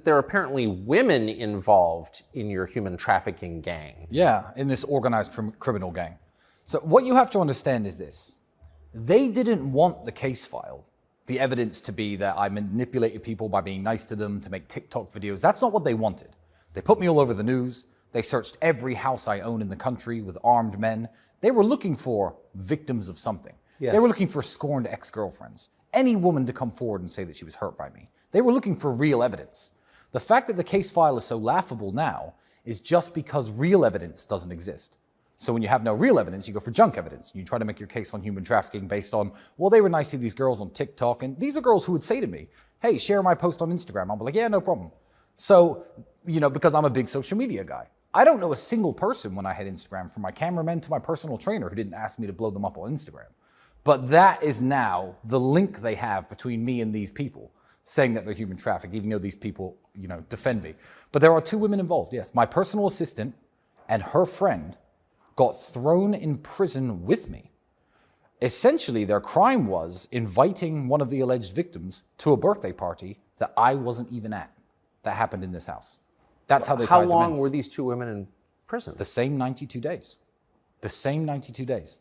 There are apparently women involved in your human trafficking gang. Yeah, in this organized criminal gang. So what you have to understand is this. They didn't want the case file, the evidence to be that I manipulated people by being nice to them to make TikTok videos. That's not what they wanted. They put me all over the news. They searched every house I own in the country with armed men. They were looking for victims of something. Yes. They were looking for scorned ex-girlfriends. Any woman to come forward and say that she was hurt by me. They were looking for real evidence. The fact that the case file is so laughable now is just because real evidence doesn't exist. So when you have no real evidence, you go for junk evidence. You try to make your case on human trafficking based on, well, they were nice to these girls on TikTok. And these are girls who would say to me, hey, share my post on Instagram. I'll be like, yeah, no problem. So, because I'm a big social media guy. I don't know a single person when I had Instagram, from my cameraman to my personal trainer, who didn't ask me to blow them up on Instagram. But that is now the link they have between me and these people, saying that they're human trafficked, even though these people, defend me. But there are two women involved, yes. My personal assistant and her friend got thrown in prison with me. Essentially, their crime was inviting one of the alleged victims to a birthday party that I wasn't even at, that happened in this house. That's how they tied them in. How long were these two women in prison? The same 92 days. The same 92 days.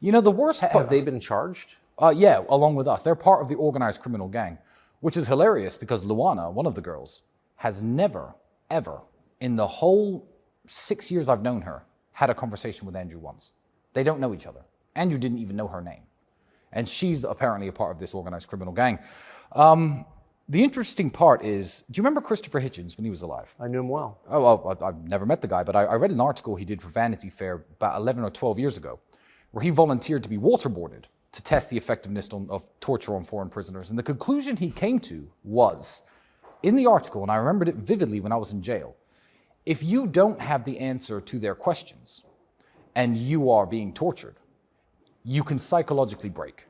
The worst part... Have they been charged? Yeah, along with us. They're part of the organized criminal gang, which is hilarious because Luana, one of the girls, has never, ever, in the whole 6 years I've known her, had a conversation with Andrew once. They don't know each other. Andrew didn't even know her name. And she's apparently a part of this organized criminal gang. The interesting part is, do you remember Christopher Hitchens when he was alive? I knew him well. Oh, well, I've never met the guy, but I read an article he did for Vanity Fair about 11 or 12 years ago, where he volunteered to be waterboarded to test the effectiveness of torture on foreign prisoners. And the conclusion he came to was, in the article, and I remembered it vividly when I was in jail, if you don't have the answer to their questions and you are being tortured, you can psychologically break.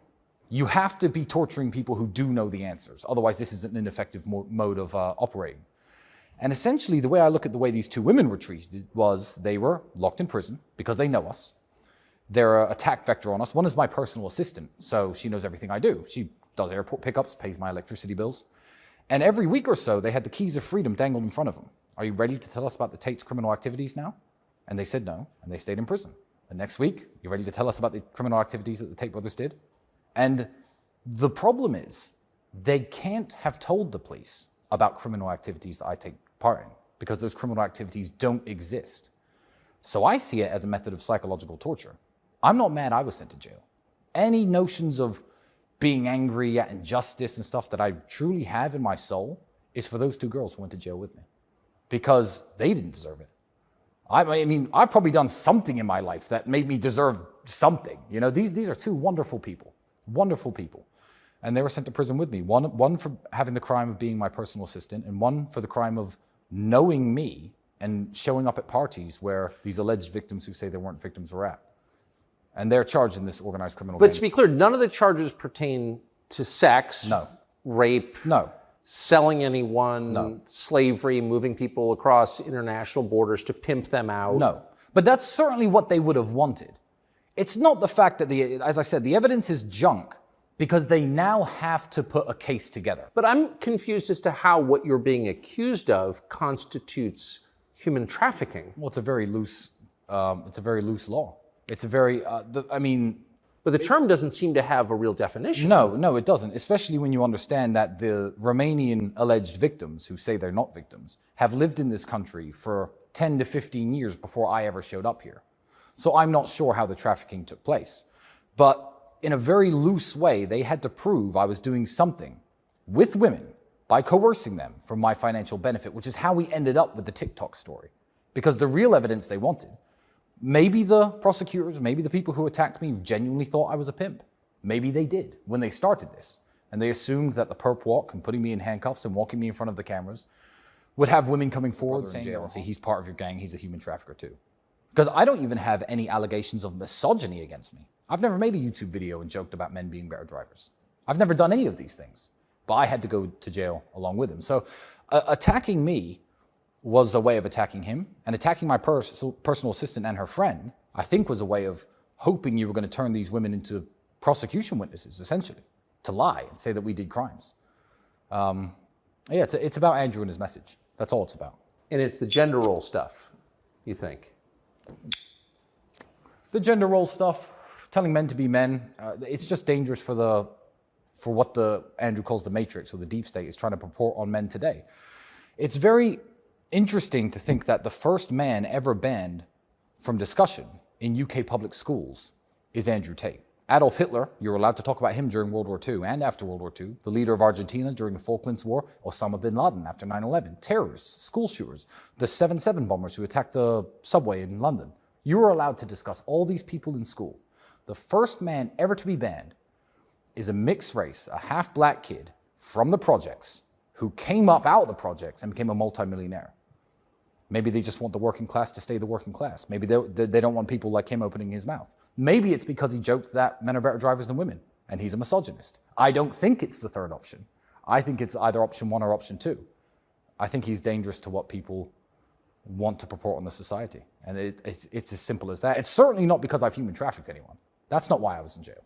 You have to be torturing people who do know the answers. Otherwise, this is an ineffective mode of operating. And essentially, the way I look at the way these two women were treated was they were locked in prison because they know us. They're an attack vector on us. One is my personal assistant, so she knows everything I do. She does airport pickups, pays my electricity bills. And every week or so, they had the keys of freedom dangled in front of them. Are you ready to tell us about the Tate's criminal activities now? And they said no, and they stayed in prison. The next week, you ready to tell us about the criminal activities that the Tate brothers did? And the problem is, they can't have told the police about criminal activities that I take part in, because those criminal activities don't exist. So I see it as a method of psychological torture. I'm not mad I was sent to jail. Any notions of being angry at injustice and stuff that I truly have in my soul is for those two girls who went to jail with me, because they didn't deserve it. I mean, I've probably done something in my life that made me deserve something. These are two wonderful people. Wonderful people. And they were sent to prison with me. One for having the crime of being my personal assistant, and one for the crime of knowing me and showing up at parties where these alleged victims who say they weren't victims were at. And they're charged in this organized criminal gang. But to be clear, none of the charges pertain to sex, no, rape, no, selling anyone, no, slavery, moving people across international borders to pimp them out. No. But that's certainly what they would have wanted. It's not the fact that, as I said, the evidence is junk because they now have to put a case together. But I'm confused as to how what you're being accused of constitutes human trafficking. Well, it's a very loose law. It's a very, But the term doesn't seem to have a real definition. No, it doesn't, especially when you understand that the Romanian alleged victims, who say they're not victims, have lived in this country for 10 to 15 years before I ever showed up here. So I'm not sure how the trafficking took place. But in a very loose way, they had to prove I was doing something with women by coercing them for my financial benefit, which is how we ended up with the TikTok story. Because the real evidence they wanted, maybe the prosecutors, maybe the people who attacked me genuinely thought I was a pimp. Maybe they did when they started this. And they assumed that the perp walk and putting me in handcuffs and walking me in front of the cameras would have women coming forward saying, see, he's part of your gang, he's a human trafficker too. Because I don't even have any allegations of misogyny against me. I've never made a YouTube video and joked about men being better drivers. I've never done any of these things. But I had to go to jail along with him. So attacking me was a way of attacking him. And attacking my personal assistant and her friend, I think, was a way of hoping you were going to turn these women into prosecution witnesses, essentially, to lie and say that we did crimes. Yeah, it's about Andrew and his message. That's all it's about. And it's the gender role stuff, you think? The gender role stuff, telling men to be men, it's just dangerous for what Andrew calls the matrix, or the deep state is trying to purport on men today. It's very interesting to think that the first man ever banned from discussion in UK public schools is Andrew Tate. Adolf Hitler, you were allowed to talk about him during World War II and after World War II. The leader of Argentina during the Falklands War, Osama bin Laden after 9/11. Terrorists, school shooters, the 7/7 bombers who attacked the subway in London. You were allowed to discuss all these people in school. The first man ever to be banned is a mixed race, a half-black kid from the projects who came up out of the projects and became a multimillionaire. Maybe they just want the working class to stay the working class. Maybe they don't want people like him opening his mouth. Maybe it's because he joked that men are better drivers than women, and he's a misogynist. I don't think it's the third option. I think it's either option one or option two. I think he's dangerous to what people want to purport on the society. And it's as simple as that. It's certainly not because I've human trafficked anyone. That's not why I was in jail.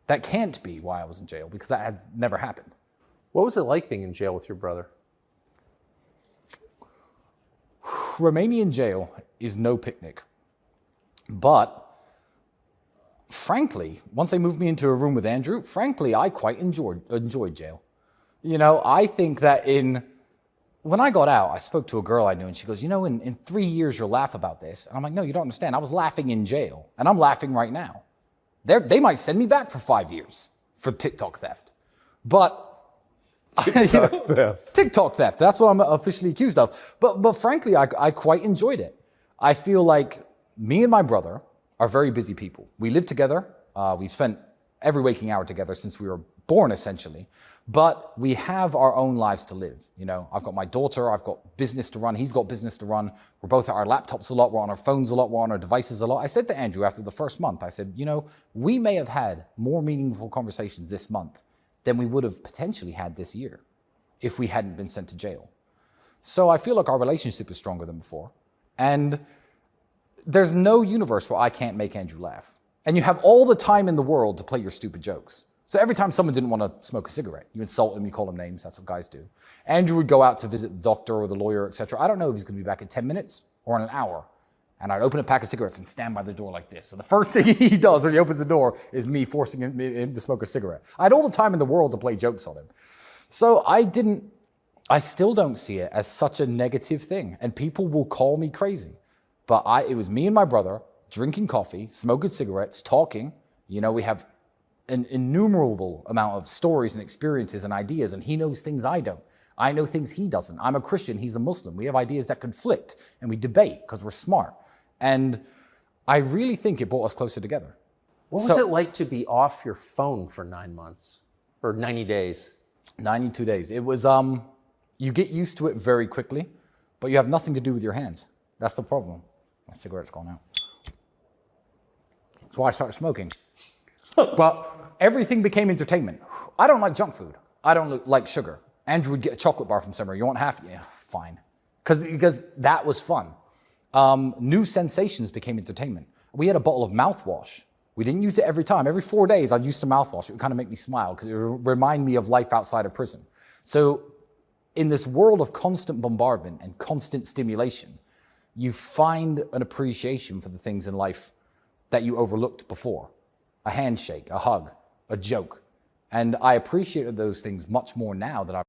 That can't be why I was in jail, because that has never happened. What was it like being in jail with your brother? Remaining in jail is no picnic. But frankly, once they moved me into a room with Andrew, frankly, I quite enjoyed jail. You know, I think that when I got out, I spoke to a girl I knew, and she goes, you know, in 3 years, you'll laugh about this. And I'm like, no, you don't understand. I was laughing in jail, and I'm laughing right now. They might send me back for 5 years for TikTok theft. But TikTok theft. TikTok theft. That's what I'm officially accused of. But frankly, I quite enjoyed it. I feel like me and my brother are very busy people. We live together. We've spent every waking hour together since we were born, essentially. But we have our own lives to live. You know, I've got my daughter. I've got business to run. He's got business to run. We're both at our laptops a lot. We're on our phones a lot. We're on our devices a lot. I said to Andrew after the first month, I said, you know, we may have had more meaningful conversations this month than we would have potentially had this year if we hadn't been sent to jail. So I feel like our relationship is stronger than before. And there's no universe where I can't make Andrew laugh. And you have all the time in the world to play your stupid jokes. So every time someone didn't want to smoke a cigarette, you insult him, you call him names, that's what guys do. Andrew would go out to visit the doctor or the lawyer, etc. I don't know if he's going to be back in 10 minutes or in an hour. And I'd open a pack of cigarettes and stand by the door like this. So the first thing he does when he opens the door is me forcing him to smoke a cigarette. I had all the time in the world to play jokes on him. So I still don't see it as such a negative thing. And people will call me crazy. But it was me and my brother drinking coffee, smoking cigarettes, talking. You know, we have an innumerable amount of stories and experiences and ideas, and he knows things I don't. I know things he doesn't. I'm a Christian, he's a Muslim. We have ideas that conflict, and we debate because we're smart. And I really think it brought us closer together. What was it like to be off your phone for 9 months or 90 days? 92 days. It was, you get used to it very quickly, but you have nothing to do with your hands. That's the problem. My cigarette's gone out. That's why I started smoking. But everything became entertainment. I don't like junk food. I don't like sugar. Andrew would get a chocolate bar from somewhere. You want half? Yeah, fine. Because that was fun. New sensations became entertainment. We had a bottle of mouthwash. We didn't use it every time. Every 4 days, I'd use some mouthwash. It would kind of make me smile because it would remind me of life outside of prison. So in this world of constant bombardment and constant stimulation, you find an appreciation for the things in life that you overlooked before. A handshake, a hug, a joke. And I appreciated those things much more now that I've